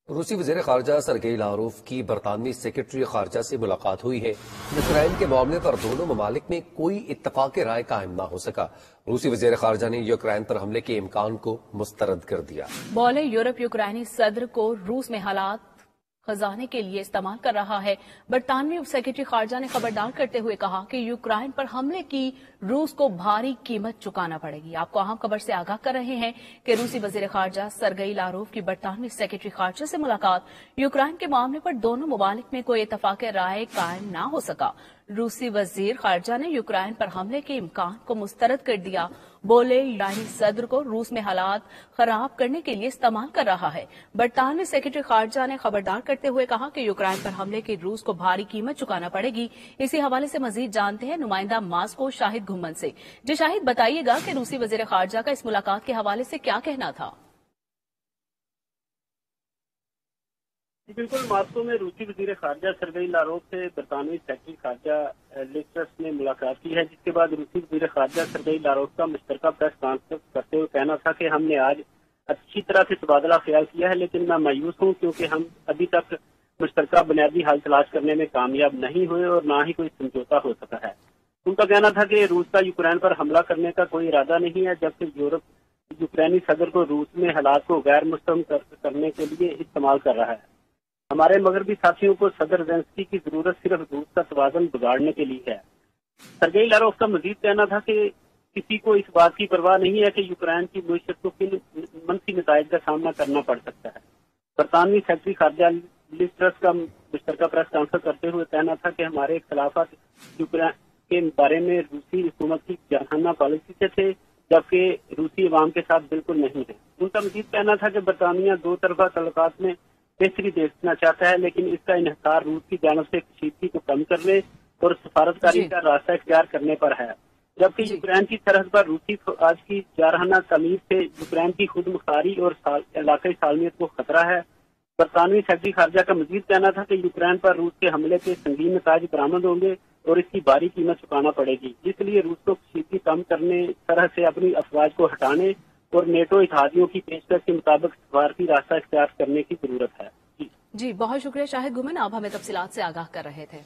روسی وزیر خارجہ سرگئی لاروف کی برطانوی سیکرٹری خارجہ سے ملاقات ہوئی ہے۔ یوکرائن کے معاملے پر دونوں ممالک میں کوئی اتفاق رائے قائم نہ ہو سکا۔ روسی وزیر خارجہ نے یوکرائن پر حملے کے امکان کو مسترد کر دیا۔ بولے یورپ یوکرائنی صدر کو روس میں حالات خزانے کے لیے استعمال کر رہا ہے۔ برطانوی سیکرٹری خارجہ نے خبردار کرتے ہوئے کہا کہ یوکرائن پر حملے کی روس کو بھاری قیمت چکانا پڑے گی۔ آپ کو اہم خبر سے آگاہ کر رہے ہیں کہ روسی وزیر خارجہ سرگئی لاروف کی برطانوی سیکرٹری خارجہ سے ملاقات یوکرائن کے معاملے پر دونوں ممالک میں کوئی اتفاق رائے قائم نہ ہو سکا۔ روسی وزیر خارجہ نے یوکرائن پر حملے کے امکان کو مسترد کر دیا۔ بولے یوکرائنی صدر کو روس میں حالات خراب کرنے کے لیے استعمال کر رہا ہے۔ برطانوی سیکرٹری خارجہ نے خبردار کرتے ہوئے کہا کہ یوکرائن پر حملے کی روس کو بھاری قیمت چکانا پڑے گی۔ اسی حوالے سے مزید جانتے ہیں نمائندہ ماسکو شاہد گھمن سے۔ جی شاہد، بتائیے گا کہ روسی وزیر خارجہ کا اس ملاقات کے حوالے سے کیا کہنا تھا؟ بالکل، ماسکو میں روسی وزیر خارجہ سرگئی لاروف سے برطانوی سیکرٹری خارجہ لیز ٹرس نے ملاقات کی ہے، جس کے بعد روسی وزیر خارجہ سرگئی لاروف کا مشترکہ پریس کانفرنس کرتے ہوئے کہنا تھا کہ ہم نے آج اچھی طرح سے تبادلہ خیال کیا ہے، لیکن میں مایوس ہوں کیونکہ ہم ابھی تک مشترکہ بنیادی حل تلاش کرنے میں کامیاب نہیں ہوئے اور نہ ہی کوئی سمجھوتا ہو سکا ہے۔ ان کا کہنا تھا کہ روس کا یوکرائن پر حملہ کرنے کا کوئی ارادہ نہیں ہے، جبکہ یورپ یوکرائنی صدر کو روس میں حالات کو غیر مستحکم کرنے کے لیے استعمال کر رہا ہے۔ ہمارے مغربی ساتھیوں کو صدر زیلنسکی کی ضرورت صرف روس کا توازن بگاڑنے کے لیے ہے۔ سرگئی لاروف کا مزید کہنا تھا کہ کسی کو اس بات کی پرواہ نہیں ہے کہ یوکرائن کی معیشت کو کن منفی نتائج کا سامنا کرنا پڑ سکتا ہے۔ برطانوی سیکرٹری خارجہ لیز ٹرس کا مشترکہ پریس کانفرنس کرتے ہوئے کہنا تھا کہ ہمارے اختلافات یوکرائن کے بارے میں روسی حکومت کی جارحانہ پالیسی سے تھے، جبکہ روسی عوام کے ساتھ بالکل نہیں ہے۔ ان کا مزید کہنا تھا کہ برطانیہ دو طرفہ تعلقات میں بہتری دیکھنا چاہتا ہے، لیکن اس کا انحصار روس کی جانب سے کشیدگی کو کم کرنے اور سفارتکاری کا راستہ اختیار کرنے پر ہے، جبکہ یوکرائن کی سرحد پر روسی فوج کی جارحانہ تعمیر سے یوکرائن کی خود مختاری اور علاقائی سالمیت کو خطرہ ہے۔ برطانوی سیکرٹری خارجہ کا مزید کہنا تھا کہ یوکرائن پر روس کے حملے کے سنگین نتائج برآمد ہوں گے اور اس کی بھاری قیمت چکانا پڑے گی، اس لیے روس کو کشیدگی کم کرنے، سرحد سے اپنی افواج کو ہٹانے اور نیٹو اتحادیوں کی پیشکش کے مطابق سفارتی راستہ اختیار کرنے کی ضرورت ہے۔ جی بہت شکریہ شاہد گھمن، آپ ہمیں تفصیلات سے آگاہ کر رہے تھے۔